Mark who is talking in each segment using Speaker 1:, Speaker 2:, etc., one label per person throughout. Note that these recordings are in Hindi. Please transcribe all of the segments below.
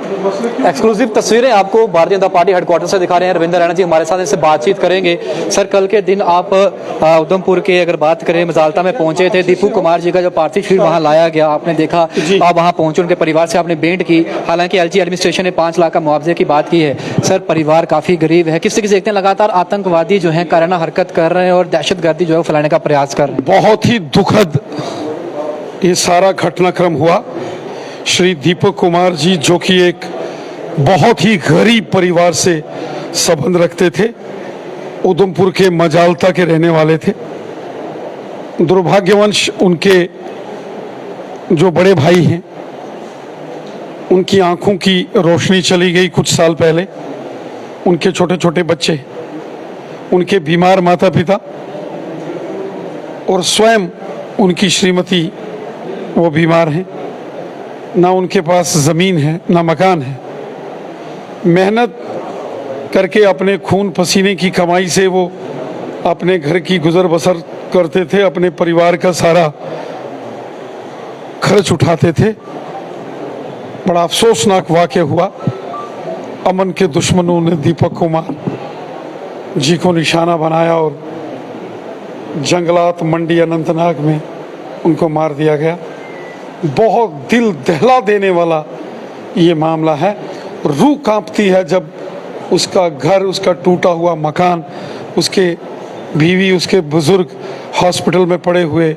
Speaker 1: एक्सक्लूसिव तस्वीरें आपको भारतीय जनता पार्टी हेडक्वार्टर से दिखा रहे हैं। रविंद्र रैना जी हमारे साथ इनसे बातचीत करेंगे। सर, कल के दिन आप उधमपुर के अगर बात करें मजालता में पहुंचे थे, दीपू कुमार जी का जो पार्थिव शरीर वहां लाया गया, आपने देखा, आप वहां पहुंचे, उनके परिवार से आपने भेंट की। हालांकि एलजी एडमिनिस्ट्रेशन ने 5 लाख का मुआवजे की बात की है। सर, परिवार काफी गरीब है, किस तरीके से देखते हैं लगातार आतंकवादी जो है कराना हरकत कर रहे हैं और दहशतगर्दी जो है फैलाने का प्रयास कर रहे हैं।
Speaker 2: बहुत ही दुखद ये सारा घटनाक्रम हुआ। श्री दीपक कुमार जी जो कि एक बहुत ही गरीब परिवार से संबंध रखते थे, उधमपुर के मजालता के रहने वाले थे। दुर्भाग्यवश उनके जो बड़े भाई हैं उनकी आंखों की रोशनी चली गई कुछ साल पहले। उनके छोटे छोटे बच्चे, उनके बीमार माता पिता और स्वयं उनकी श्रीमती वो बीमार हैं। ना उनके पास ज़मीन है, ना मकान है। मेहनत करके अपने खून पसीने की कमाई से वो अपने घर की गुजर बसर करते थे, अपने परिवार का सारा खर्च उठाते थे। बड़ा अफसोसनाक वाक़या हुआ। अमन के दुश्मनों ने दीपक कुमार जी को निशाना बनाया और जंगलात मंडी अनंतनाग में उनको मार दिया गया। बहुत दिल दहला देने वाला ये मामला है। रूह कांपती है जब उसका घर, उसका टूटा हुआ मकान, उसके बीवी, उसके बुजुर्ग हॉस्पिटल में पड़े हुए,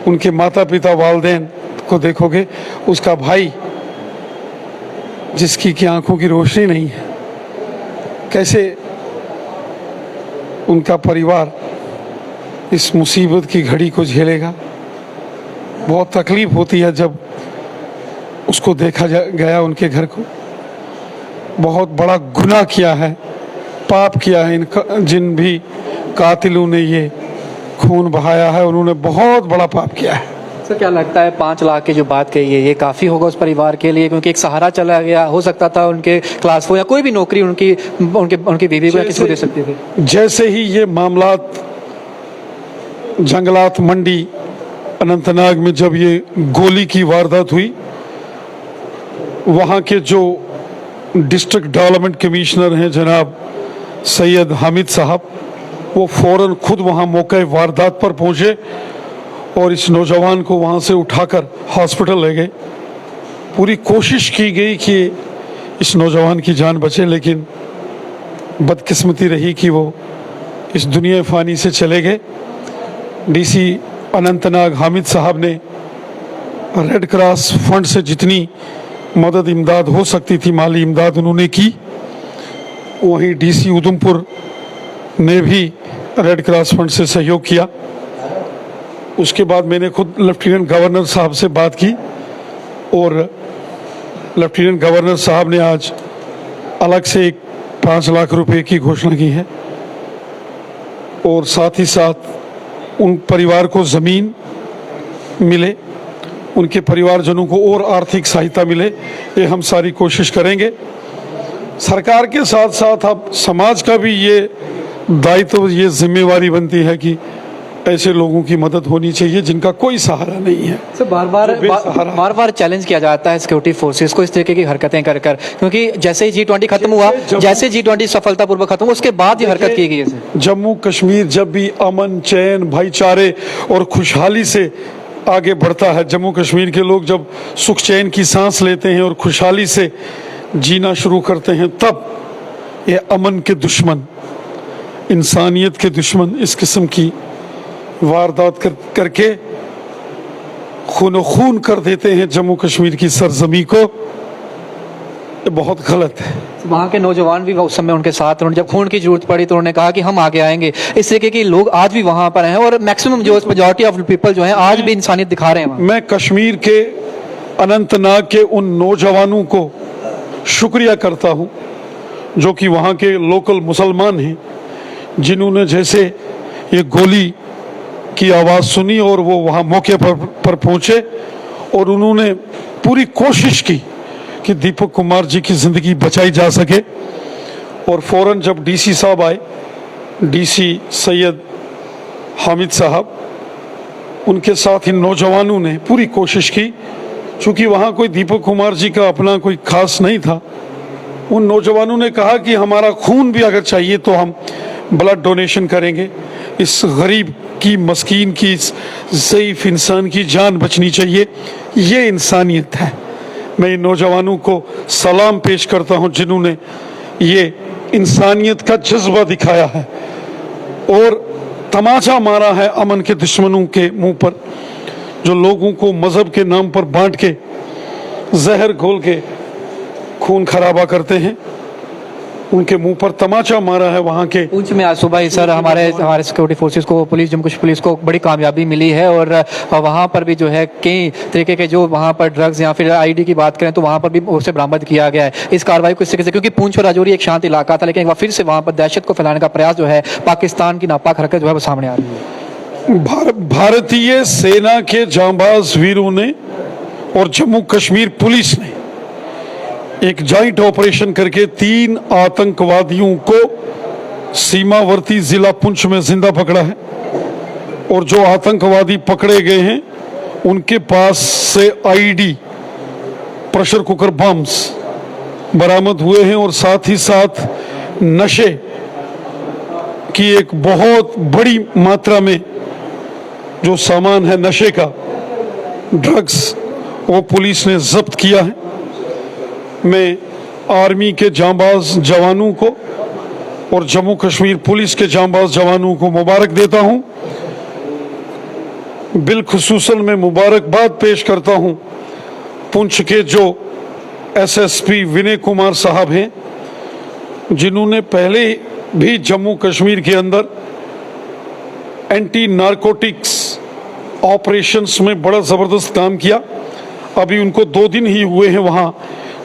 Speaker 2: उनके माता पिता वालिदैन को देखोगे, उसका भाई जिसकी की आंखों की रोशनी नहीं है, कैसे उनका परिवार इस मुसीबत की घड़ी को झेलेगा। बहुत तकलीफ होती है जब उसको देखा गया उनके घर को। बहुत बड़ा गुनाह किया है, पाप किया है जिन भी कातिलों ने ये खून बहाया है, उन्होंने बहुत बड़ा पाप किया है।
Speaker 1: सर, क्या लगता है 5 लाख की जो बात कही है ये काफ़ी होगा उस परिवार के लिए? क्योंकि एक सहारा चला गया, हो सकता था उनके क्लास 4 या कोई भी नौकरी उनकी बीवी को या किसी को दे सकती थी।
Speaker 2: जैसे ही ये मामलात जंगलात मंडी अनंतनाग में जब ये गोली की वारदात हुई, वहाँ के जो डिस्ट्रिक्ट डेवलपमेंट कमिश्नर हैं जनाब सैयद हामिद साहब, वो फौरन खुद वहाँ मौके वारदात पर पहुँचे और इस नौजवान को वहाँ से उठाकर हॉस्पिटल ले गए। पूरी कोशिश की गई कि इस नौजवान की जान बचे, लेकिन बदकिस्मती रही कि वो इस दुनिया फ़ानी से चले गए। डीसी अनंतनाग हामिद साहब ने रेड क्रॉस फंड से जितनी मदद इमदाद हो सकती थी, माली इमदाद उन्होंने की। वहीं डीसी उधमपुर ने भी रेड क्रॉस फंड से सहयोग किया। उसके बाद मैंने खुद लेफ्टिनेंट गवर्नर साहब से बात की और लेफ्टिनेंट गवर्नर साहब ने आज अलग से एक 5 लाख रुपए की घोषणा की है और साथ ही साथ उन परिवार को ज़मीन मिले, उनके परिवारजनों को और आर्थिक सहायता मिले, ये हम सारी कोशिश करेंगे। सरकार के साथ साथ अब समाज का भी ये दायित्व, ये जिम्मेवारी बनती है कि ऐसे लोगों की मदद होनी चाहिए जिनका कोई सहारा नहीं है।
Speaker 1: सर, बार बार चैलेंज किया जाता है सिक्योरिटी फोर्सेस को इस तरीके की हरकतें कर कर, क्योंकि जैसे ही G20 खत्म हुआ, जैसे G20 सफलतापूर्वक खत्म हुआ, उसके बाद ये हरकत की गई है।
Speaker 2: जम्मू कश्मीर जब भी अमन, चैन, भाईचारे और खुशहाली से आगे बढ़ता है, जम्मू कश्मीर के लोग जब सुख चैन की सांस लेते हैं और खुशहाली से जीना शुरू करते हैं, तब ये अमन के दुश्मन, इंसानियत के दुश्मन इस किस्म की वारदात करके खून कर देते हैं जम्मू कश्मीर की सरजमी को। ये बहुत गलत है।
Speaker 1: वहाँ के नौजवान भी उस समय उनके साथ, उन्होंने जब खून की जरूरत पड़ी तो उन्होंने कहा कि हम आगे आएंगे। इस तरीके के लोग आज भी वहाँ पर हैं और मैक्सिमम जो मेजॉरिटी ऑफ पीपल जो हैं आज भी इंसानियत दिखा रहे हैं।
Speaker 2: मैं कश्मीर के अनंतनाग के उन नौजवानों को शुक्रिया करता हूँ जो कि वहाँ के लोकल मुसलमान हैं, जिन्होंने जैसे ये गोली की आवाज़ सुनी और वो वहाँ मौके पर पहुँचे और उन्होंने पूरी कोशिश की कि दीपक कुमार जी की ज़िंदगी बचाई जा सके। और फौरन जब डीसी साहब आए, डीसी सैयद हामिद साहब, उनके साथ इन नौजवानों ने पूरी कोशिश की चूंकि वहाँ कोई दीपक कुमार जी का अपना कोई खास नहीं था, उन नौजवानों ने कहा कि हमारा खून भी अगर चाहिए तो हम ब्लड डोनेशन करेंगे, इस गरीब की, मस्कीन की, इस ज़ईफ इंसान की जान बचनी चाहिए। ये इंसानियत है। मैं इन नौजवानों को सलाम पेश करता हूं जिन्होंने ये इंसानियत का जज्बा दिखाया है और तमाचा मारा है अमन के दुश्मनों के मुंह पर, जो लोगों को मजहब के नाम पर बांट के, जहर घोल के खून खराबा करते हैं, उनके मुंह पर तमाचा मारा है वहां के।
Speaker 1: पुंछ में आज सुबह ही सर हमारे सिक्योरिटी फोर्सेस को, पुलिस, जम्मू कश्मीर पुलिस को बड़ी कामयाबी मिली है और वहां पर भी जो है कई तरीके के जो वहां पर ड्रग्स या फिर आईडी की बात करें तो वहां पर भी उसे बरामद किया गया है। इस कार्रवाई को इस तरीके से, क्योंकि पुंछ और राजौरी एक शांत इलाका था, लेकिन एक बार फिर से वहां पर दहशत को फैलाने का प्रयास जो है पाकिस्तान की नापाक हरकत जो है वो सामने आ रही है।
Speaker 2: भारतीय सेना के जांबाज वीरों ने और जम्मू कश्मीर पुलिस ने एक जॉइंट ऑपरेशन करके 3 आतंकवादियों को सीमावर्ती जिला पुंछ में जिंदा पकड़ा है और जो आतंकवादी पकड़े गए हैं उनके पास से आईडी, प्रेशर कुकर बम्स बरामद हुए हैं और साथ ही साथ नशे की एक बहुत बड़ी मात्रा में जो सामान है नशे का, ड्रग्स, वो पुलिस ने जब्त किया है। मैं आर्मी के जांबाज जवानों को और जम्मू कश्मीर पुलिस के जांबाज जवानों को मुबारक देता हूं। बिलखुसूसन मैं मुबारकबाद पेश करता हूं पुंछ के जो एसएसपी विनय कुमार साहब हैं, जिन्होंने पहले भी जम्मू कश्मीर के अंदर एंटी नारकोटिक्स ऑपरेशंस में बड़ा ज़बरदस्त काम किया। अभी उनको 2 दिन ही हुए हैं वहाँ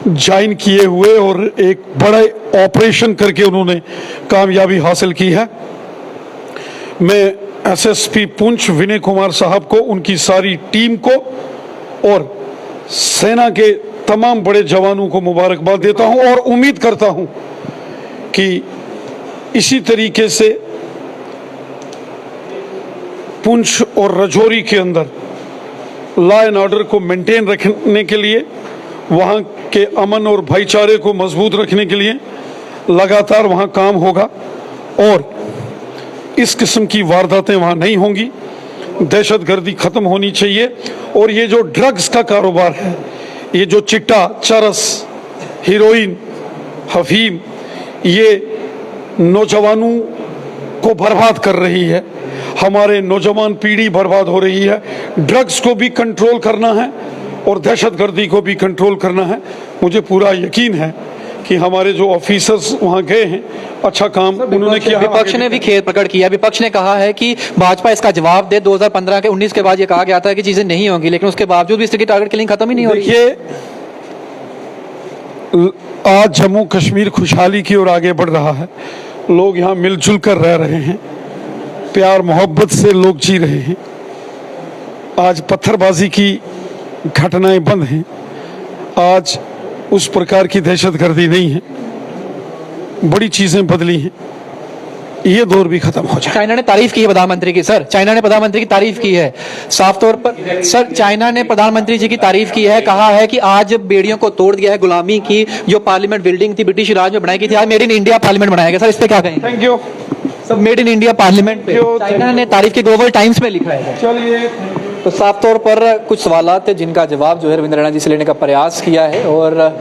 Speaker 2: ज्वाइन किए हुए और एक बड़ा ऑपरेशन करके उन्होंने कामयाबी हासिल की है। मैं एसएसपी पुंछ विनय कुमार साहब को, उनकी सारी टीम को और सेना के तमाम बड़े जवानों को मुबारकबाद देता हूं और उम्मीद करता हूं कि इसी तरीके से पुंछ और राजौरी के अंदर लॉ एंड ऑर्डर को मेंटेन रखने के लिए, वहां के अमन और भाईचारे को मजबूत रखने के लिए लगातार वहां काम होगा और इस किस्म की वारदातें वहां नहीं होंगी। दहशतगर्दी खत्म होनी चाहिए और ये जो ड्रग्स का कारोबार है, ये जो चिट्टा, चरस, हीरोइन, अफीम, ये नौजवानों को बर्बाद कर रही है, हमारे नौजवान पीढ़ी बर्बाद हो रही है। ड्रग्स को भी कंट्रोल करना है और दहशतगर्दी को भी कंट्रोल करना है। मुझे पूरा यकीन है कि हमारे जो ऑफिसर्स वहां गए हैं, अच्छा काम उन्होंने किया।
Speaker 1: विपक्ष ने भी खेद प्रकट किया। विपक्ष ने कहा है कि भाजपा इसका जवाब दे। 2015 के 19 के बाद ये कहा गया था कि चीजें नहीं होंगी, लेकिन उसके बावजूद भी इस तरह की टारगेट किलिंग खत्म ही नहीं हो रही है।
Speaker 2: आज जम्मू कश्मीर खुशहाली की ओर आगे बढ़ रहा है। लोग यहाँ मिलजुल कर रह रहे हैं, प्यार मोहब्बत से लोग जी रहे हैं। आज पत्थरबाजी की घटनाएं बंद हैं। आज उस प्रकार की दहशतगर्दी नहीं है। बड़ी चीजें बदली हैं। ये दौर भी खत्म हो जाए।
Speaker 1: चाइना ने तारीफ की है प्रधानमंत्री की। सर, चाइना ने प्रधानमंत्री की तारीफ की है साफ तौर पर। सर, चाइना ने प्रधानमंत्री जी की तारीफ की है, कहा है कि आज बेड़ियों को तोड़ दिया है। गुलामी की जो पार्लियामेंट बिल्डिंग थी ब्रिटिश राज में बनाई गई थी, आज मेड इन इंडिया पार्लियामेंट बनाया गया। सर, इस पे क्या कहेंगे?
Speaker 2: Thank you.
Speaker 1: सब मेड इन इंडिया पार्लियामेंट पे चाइना ने तारीफ की, ग्लोबल टाइम्स में लिखा है।
Speaker 2: चलिए,
Speaker 1: तो साफ तौर पर कुछ सवालात है जिनका जवाब जो है रविंद्र रैना जी से लेने का प्रयास किया है और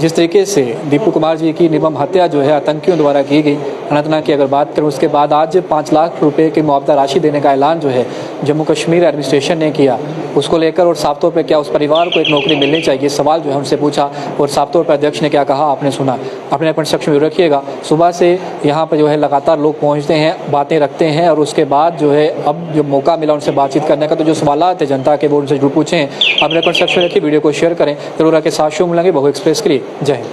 Speaker 1: जिस तरीके से दीपू कुमार जी की निर्मम हत्या जो है आतंकियों द्वारा की गई, अनंतनाग की अगर बात करें, उसके बाद आज 5 लाख रुपए की मुआवजा राशि देने का ऐलान जो है जम्मू कश्मीर एडमिनिस्ट्रेशन ने किया, उसको लेकर और साफ तौर पर क्या उस परिवार को एक नौकरी मिलनी चाहिए, सवाल जो है उनसे पूछा और साफ तौर पर अध्यक्ष ने क्या कहा आपने सुना। अपने अपने सेक्शन में रखिएगा। सुबह से यहाँ पर जो है लगातार लोग पहुँचते हैं, बातें रखते हैं और उसके बाद जो है अब जो मौका मिला उनसे बातचीत करने का, तो जो सवाल है जनता के वो उनसे जरूर पूछें। अपने अपने सेक्शन में रखिए, वीडियो को शेयर करें। जरूर आके साथ शो मिलेंगे बहु एक्सप्रेस के लिए। जय हिंद।